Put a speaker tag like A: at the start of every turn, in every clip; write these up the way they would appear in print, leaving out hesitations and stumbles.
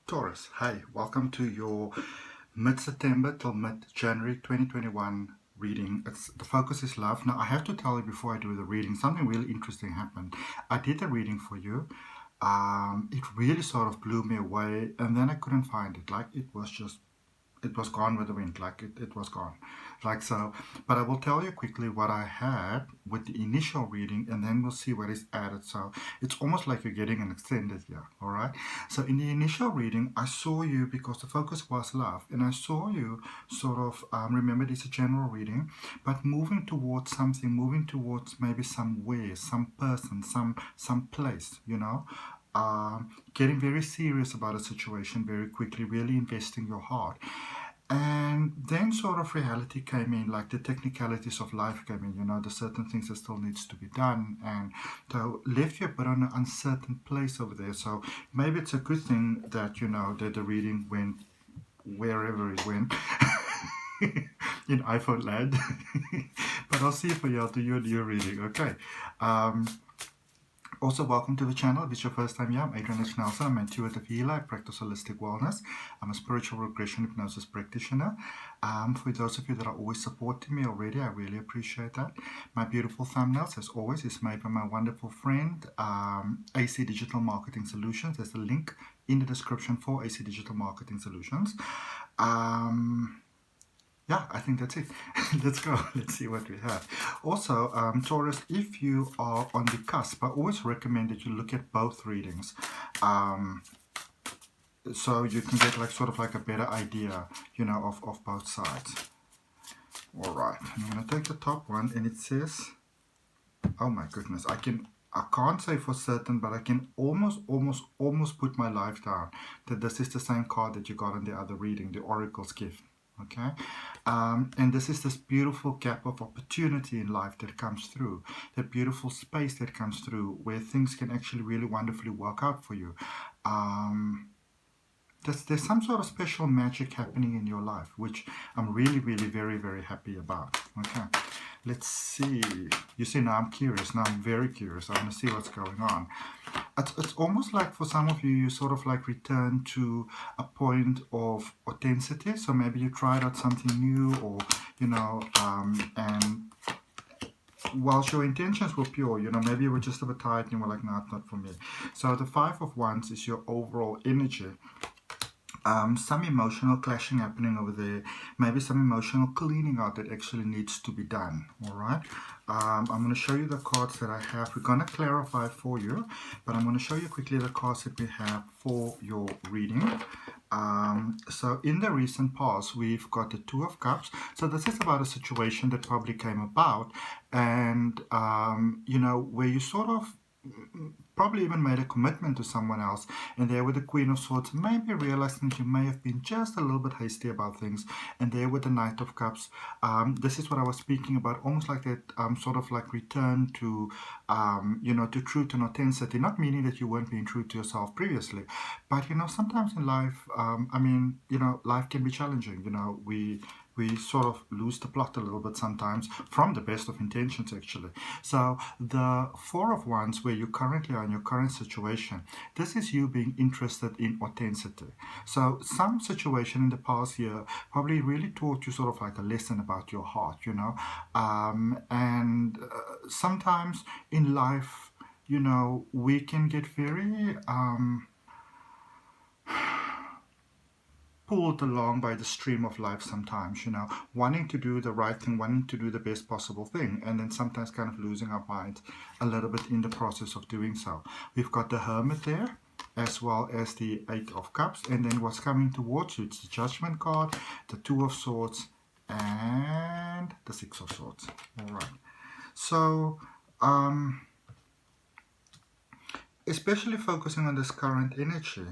A: Taurus, hey, welcome to your mid-September till mid-January 2021 reading. The focus is love. Now, I have to tell you before I do the reading, something really interesting happened. I did the reading for you. It really sort of blew me away, and then I couldn't find it. Like, it was gone with the wind, like it was gone, like so. But I will tell you quickly what I had with the initial reading, and then we'll see what is added. So it's almost like you're getting an extended here. All right, so in the initial reading I saw you, because the focus was love, and I saw you sort of remember, it's a general reading, but moving towards something, moving towards maybe somewhere, some person, some place, getting very serious about a situation very quickly, really investing your heart. And then sort of reality came in, like the technicalities of life came in, the certain things that still needs to be done. And so left you a bit on an uncertain place over there. So maybe it's a good thing that, that the reading went wherever it went. In iPhone land. But I'll see for you, I'll do your reading, okay? Also, welcome to the channel. If it's your first time here, I'm Adrian H. I'm an intuitive healer. I practice holistic wellness. I'm a spiritual regression hypnosis practitioner. For those of you that are always supporting me already, I really appreciate that. My beautiful thumbnails, as always, is made by my wonderful friend, AC Digital Marketing Solutions. There's a link in the description for AC Digital Marketing Solutions. Yeah, I think that's it. Let's go. Let's see what we have. Also, Taurus, if you are on the cusp, I always recommend that you look at both readings. So you can get like sort of like a better idea, of both sides. All right. I'm going to take the top one, and it says, oh my goodness, I can't say for certain, but I can almost put my life down that this is the same card that you got in the other reading, the Oracle's Gift. Okay, and this is this beautiful gap of opportunity in life that comes through, that beautiful space that comes through, where things can actually really wonderfully work out for you. There's some sort of special magic happening in your life, which I'm really, really very, very happy about. Okay, let's see. You see, now I'm curious. Now I'm very curious. I want to see what's going on. It's almost like for some of you, you sort of like return to a point of authenticity. So maybe you tried out something new, or, and whilst your intentions were pure, maybe you were just a bit tired and you were like, no, it's not for me. So the Five of Wands is your overall energy. Some emotional clashing happening over there, maybe some emotional cleaning out that actually needs to be done. All right, I'm going to show you the cards that I have. We're going to clarify for you, but I'm going to show you quickly the cards that we have for your reading. So in the recent past, we've got the Two of Cups. So this is about a situation that probably came about, and where you sort of probably even made a commitment to someone else, and there with the Queen of Swords, maybe realizing that you may have been just a little bit hasty about things, and there with the Knight of Cups, this is what I was speaking about, almost like that sort of like return to to truth and authenticity, not meaning that you weren't being true to yourself previously, but sometimes in life, life can be challenging. We sort of lose the plot a little bit sometimes, from the best of intentions, actually. So the Four of Wands, where you currently are in your current situation, this is you being interested in authenticity. So some situation in the past year probably really taught you sort of like a lesson about your heart, and sometimes in life, we can get very pulled along by the stream of life sometimes, wanting to do the right thing, wanting to do the best possible thing, and then sometimes kind of losing our minds a little bit in the process of doing so. We've got the Hermit there, as well as the Eight of Cups, and then what's coming towards you, it's the Judgment card, the Two of Swords, and the Six of Swords. All right. So, especially focusing on this current energy,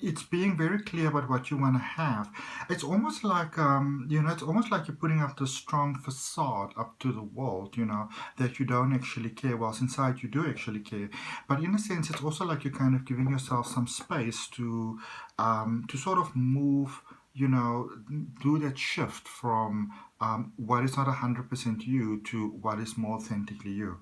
A: it's being very clear about what you want to have. It's almost like, it's almost like you're putting up this strong facade up to the world, that you don't actually care, whilst inside you do actually care. But in a sense, it's also like you're kind of giving yourself some space to sort of move, do that shift from what is not 100% you to what is more authentically you.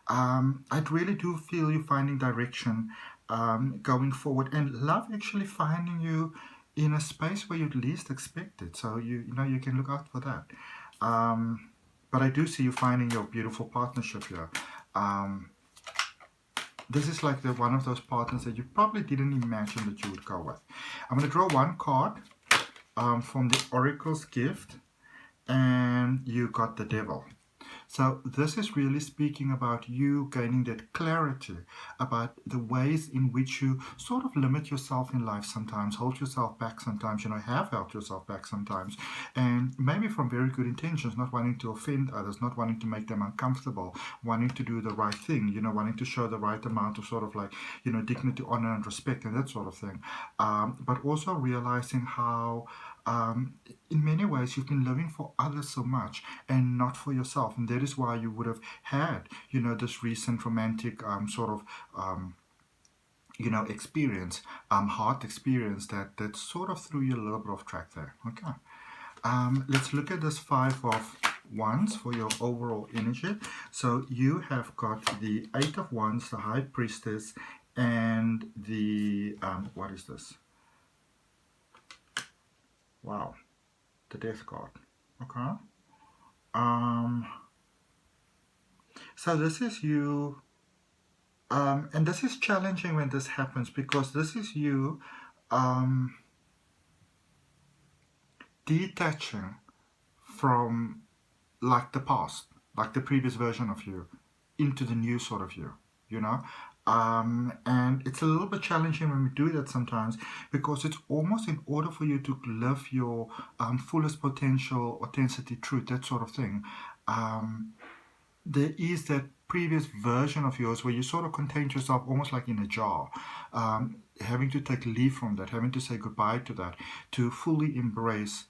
A: I really do feel you finding direction going forward, and love actually finding you in a space where you'd least expect it. So you know you can look out for that. But I do see you finding your beautiful partnership here. This is like one of those partners that you probably didn't imagine that you would go with. I'm going to draw one card from the Oracle's Gift, and you got the Devil. So this is really speaking about you gaining that clarity about the ways in which you sort of limit yourself in life sometimes, hold yourself back sometimes, you know, have held yourself back sometimes, and maybe from very good intentions, not wanting to offend others, not wanting to make them uncomfortable, wanting to do the right thing, you know, wanting to show the right amount of sort of like, you know, dignity, honor, and respect, and that sort of thing. But also realizing how in many ways you've been living for others so much and not for yourself, and that is why you would have had, you know, this recent romantic sort of you know, experience, heart experience that sort of threw you a little bit off track there. Okay, let's look at this 5 of Wands for your overall energy. So you have got the 8 of Wands, the High Priestess, and the what is this? Wow, the Death card. Okay. So this is you, and this is challenging when this happens, because this is you detaching from like the past, like the previous version of you, into the new sort of you know. And it's a little bit challenging when we do that sometimes, because it's almost in order for you to live your fullest potential, authenticity, truth, that sort of thing, there is that previous version of yours where you sort of contained yourself almost like in a jar, having to take leave from that, having to say goodbye to that, to fully embrace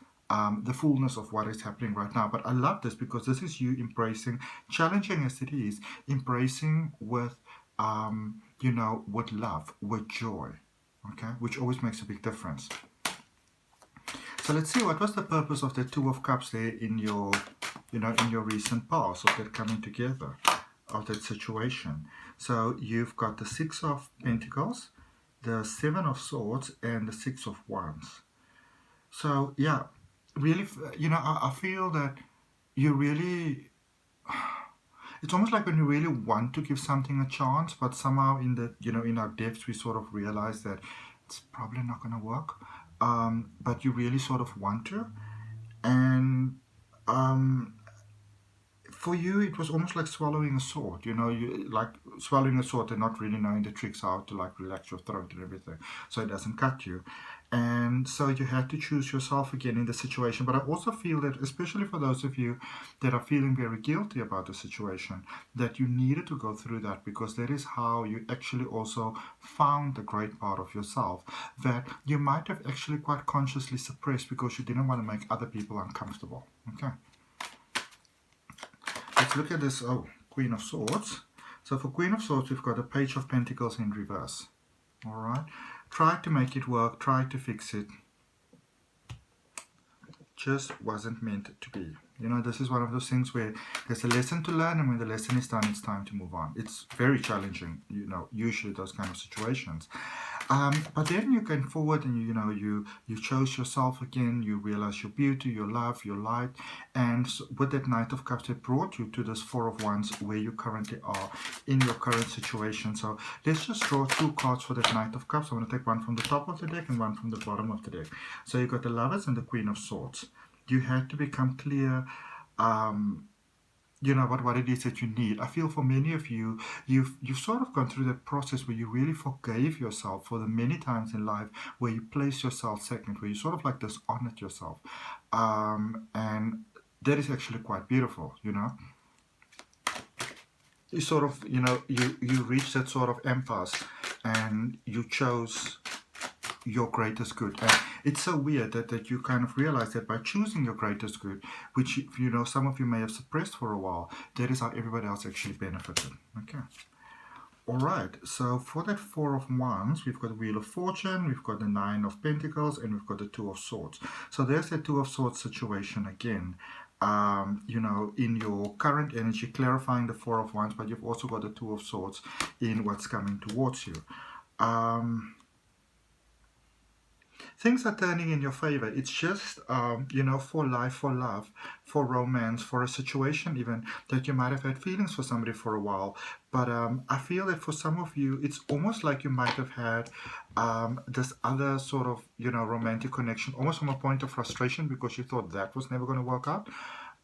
A: the fullness of what is happening right now. But I love this because this is you embracing, challenging as it is, embracing with you know, with love, with joy, okay, which always makes a big difference. So let's see, what was the purpose of the 2 of Cups there in your, you know, in your recent past, of that coming together, of that situation? So you've got the 6 of Pentacles, the 7 of Swords, and the 6 of Wands. So yeah, really, you know, I feel that you really, it's almost like when you really want to give something a chance, but somehow in the, you know, in our depths, we sort of realize that it's probably not going to work. But you really sort of want to. And for you, it was almost like swallowing a sword, you know, you like swallowing a sword and not really knowing the tricks how to like relax your throat and everything, so it doesn't cut you. And so you had to choose yourself again in the situation. But I also feel that, especially for those of you that are feeling very guilty about the situation, that you needed to go through that, because that is how you actually also found the great part of yourself that you might have actually quite consciously suppressed because you didn't want to make other people uncomfortable. Okay. Let's look at this, Queen of Swords. So for Queen of Swords, we've got a Page of Pentacles in reverse. All right. Try to make it work. Try to fix it. Just wasn't meant to be. You know, this is one of those things where there's a lesson to learn, and when the lesson is done, it's time to move on. It's very challenging, you know, usually those kind of situations. But then you came forward and, you know, you chose yourself again. You realize your beauty, your love, your light. And with that Knight of Cups, it brought you to this 4 of Wands where you currently are in your current situation. So let's just draw 2 cards for that Knight of Cups. I'm going to take one from the top of the deck and one from the bottom of the deck. So you've got the Lovers and the Queen of Swords. You had to become clear, you know, what it is that you need. I feel for many of you, you've sort of gone through that process where you really forgave yourself for the many times in life where you placed yourself second, where you sort of like dishonored yourself. And that is actually quite beautiful, you know. You sort of, you know, you reach that sort of impasse and you chose your greatest good. And it's so weird that you kind of realize that by choosing your greatest good, which, you know, some of you may have suppressed for a while, that is how everybody else actually benefited. Okay. All right. So for that 4 of Wands, we've got the Wheel of Fortune, we've got the 9 of Pentacles, and we've got the 2 of Swords. So there's the 2 of Swords situation again. You know, in your current energy, clarifying the 4 of Wands, but you've also got the 2 of Swords in what's coming towards you. Things are turning in your favor. It's just, you know, for life, for love, for romance, for a situation even that you might have had feelings for somebody for a while. But I feel that for some of you, it's almost like you might have had this other sort of, you know, romantic connection, almost from a point of frustration because you thought that was never going to work out.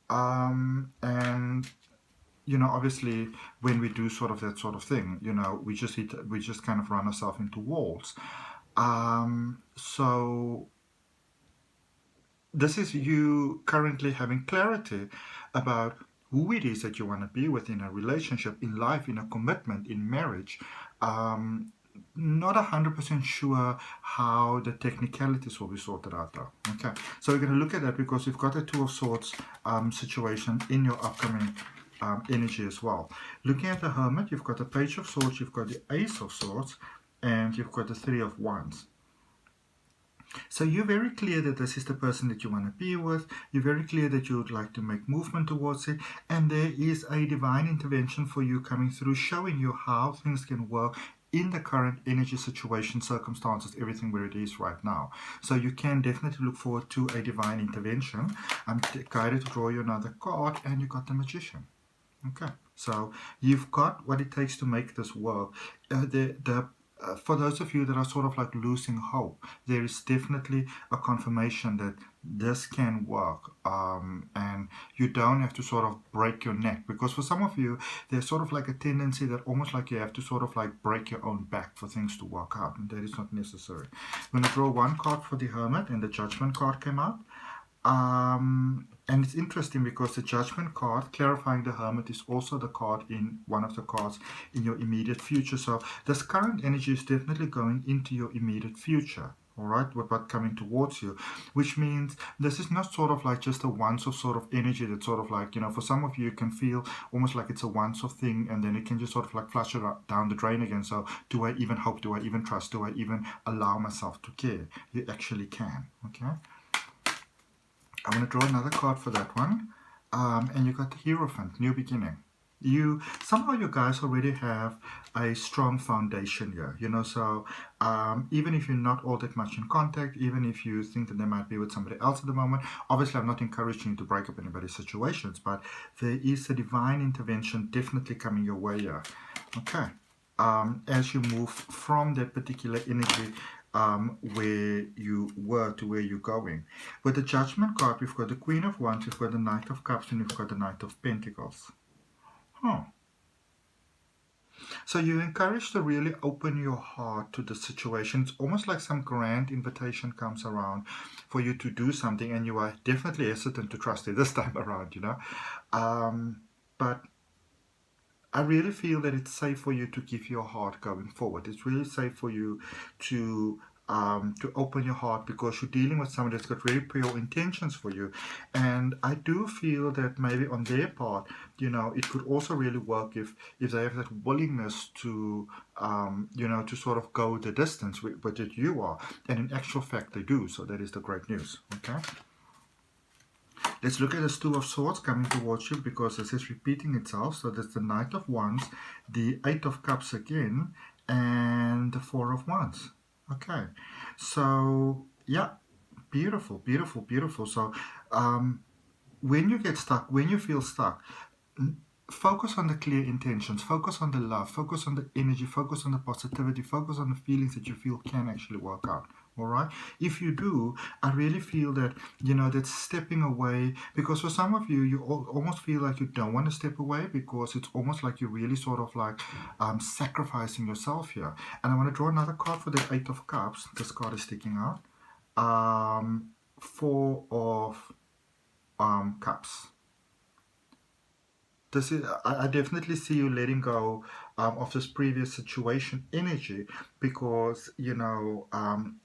A: And you know, obviously, when we do sort of that sort of thing, you know, we just kind of run ourselves into walls. So this is you currently having clarity about who it is that you want to be with in a relationship, in life, in a commitment, in marriage. Not 100% sure how the technicalities will be sorted out though. Okay, so we're going to look at that because we've got a Two of Swords situation in your upcoming energy as well. Looking at the Hermit, you've got the Page of Swords, you've got the Ace of Swords, and you've got the Three of Wands. So you're very clear that this is the person that you want to be with. You're very clear that you would like to make movement towards it. And there is a divine intervention for you coming through, showing you how things can work in the current energy situation, circumstances, everything where it is right now. So you can definitely look forward to a divine intervention. I'm guided to draw you another card, and you got the Magician. Okay, so you've got what it takes to make this work. For those of you that are sort of like losing hope, there is definitely a confirmation that this can work, and you don't have to sort of break your neck, because for some of you there's sort of like a tendency that almost like you have to sort of like break your own back for things to work out, and that is not necessary. I'm going to draw one card for the Hermit, and the Judgment card came out. And it's interesting because the Judgment card, clarifying the Hermit, is also the card in one of the cards in your immediate future. So this current energy is definitely going into your immediate future. All right, with what coming towards you, which means this is not sort of like just a once-off sort of energy that sort of like, you know, for some of you it can feel almost like it's a once-off thing, and then it can just sort of like flush it down the drain again. So do I even hope? Do I even trust? Do I even allow myself to care? You actually can. Okay. I'm going to draw another card for that one. And you got the Hierophant, New Beginning. Somehow you guys already have a strong foundation here, you know, so even if you're not all that much in contact, even if you think that they might be with somebody else at the moment, obviously I'm not encouraging you to break up anybody's situations, but there is a divine intervention definitely coming your way here. Okay, as you move from that particular energy where you were to where you're going. With the Judgment card, we've got the Queen of Wands, we've got the Knight of Cups, and we've got the Knight of Pentacles. So you're encouraged to really open your heart to the situation. It's almost like some grand invitation comes around for you to do something, and you are definitely hesitant to trust it this time around, you know. But I really feel that it's safe for you to give your heart going forward. It's really safe for you to open your heart, because you're dealing with somebody that's got very pure intentions for you. And I do feel that maybe on their part, you know, it could also really work if they have that willingness to, you know, to sort of go the distance but that you are. And in actual fact, they do. So that is the great news. Okay. Let's look at the Two of Swords coming towards you, because this is repeating itself. So that's the Knight of Wands, the Eight of Cups again, and the Four of Wands. Okay, so yeah, beautiful, beautiful, beautiful. So when you get stuck, when you feel stuck, focus on the clear intentions, focus on the love, focus on the energy, focus on the positivity, focus on the feelings that you feel can actually work out. All right, if you do, I really feel that, you know, that stepping away, because for some of you, you almost feel like you don't want to step away, because it's almost like you're really sort of like sacrificing yourself here. And I want to draw another card for the Eight of Cups. This card is sticking out. Four of Cups. This is, I definitely see you letting go of this previous situation energy, because, you know,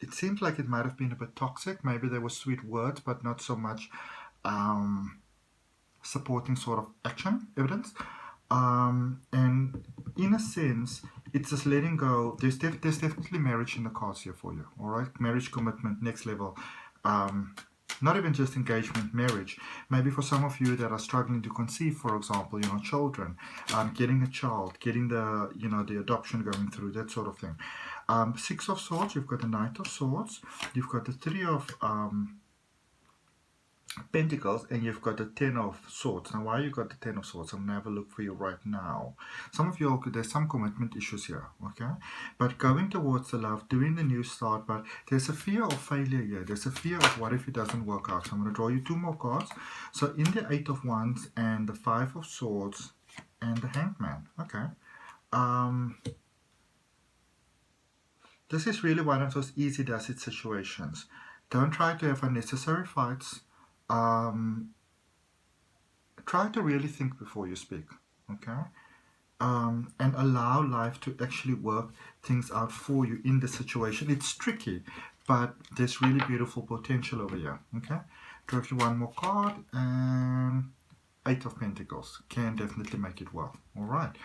A: it seems like it might have been a bit toxic. Maybe there were sweet words, but not so much supporting sort of action, evidence. And in a sense, it's just letting go. There's definitely marriage in the cards here for you, all right? Marriage, commitment, next level. Not even just engagement, marriage. Maybe for some of you that are struggling to conceive, for example, you know, children, getting a child, getting the, you know, the adoption going through, that sort of thing. Six of Swords, you've got the Knight of Swords, you've got the Three of Pentacles, and you've got the Ten of Swords. Now, why you got the Ten of Swords? I'm going to have a look for you right now. Some of you, there's some commitment issues here, okay? But going towards the love, doing the new start, but there's a fear of failure here. There's a fear of what if it doesn't work out. So I'm going to draw you two more cards. So in the Eight of Wands and the Five of Swords and the Hanged Man, okay? This is really one of those easy does it situations. Don't try to have unnecessary fights. Try to really think before you speak, okay? And allow life to actually work things out for you in the situation. It's tricky, but there's really beautiful potential over here, okay? Draw you one more card, and Eight of Pentacles can definitely make it well. All right.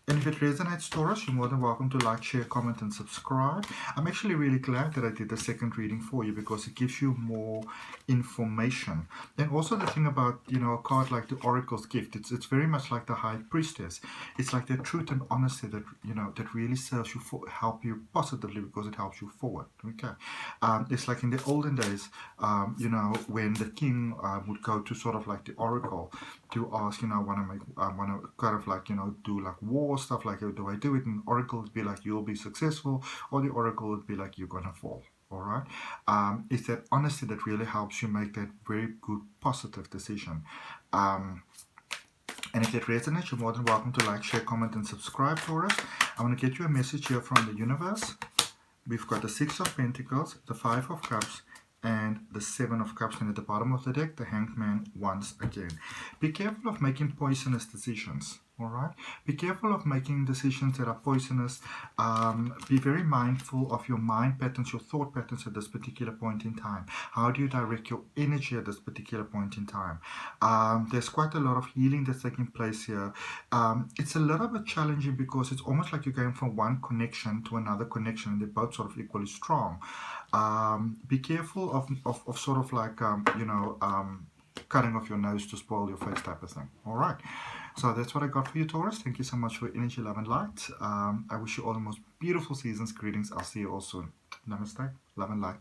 A: And if it resonates, Taurus, you're more than welcome to like, share, comment, and subscribe. I'm actually really glad that I did the second reading for you because it gives you more information. And also the thing about, you know, a card like the Oracle's Gift, it's very much like the High Priestess. It's like the truth and honesty that, you know, that really serves you, for help you positively because it helps you forward. Okay. It's like in the olden days, you know, when the king would go to sort of like the Oracle to ask, you know, want to kind of like, you know, do like war, stuff like, do I do it? And Oracle would be like, you'll be successful, or the Oracle would be like, you're gonna fall. All right. It's that honesty that really helps you make that very good positive decision. And if that resonates, you're more than welcome to like, share, comment, and subscribe, Taurus. I want to get you a message here from the universe. We've got the Six of Pentacles, the Five of Cups, and the Seven of Cups, and at the bottom of the deck, the Hanged Man once again. Be careful of making poisonous decisions, all right? Be careful of making decisions that are poisonous. Be very mindful of your mind patterns, your thought patterns at this particular point in time. How do you direct your energy at this particular point in time? There's quite a lot of healing that's taking place here. It's a little bit challenging because it's almost like you're going from one connection to another connection, and they're both sort of equally strong. Be careful of sort of like, you know, cutting off your nose to spoil your face type of thing. All right. So that's what I got for you, Taurus. Thank you so much for your energy, love, and light. I wish you all the most beautiful seasons. Greetings. I'll see you all soon. Namaste. Love and light.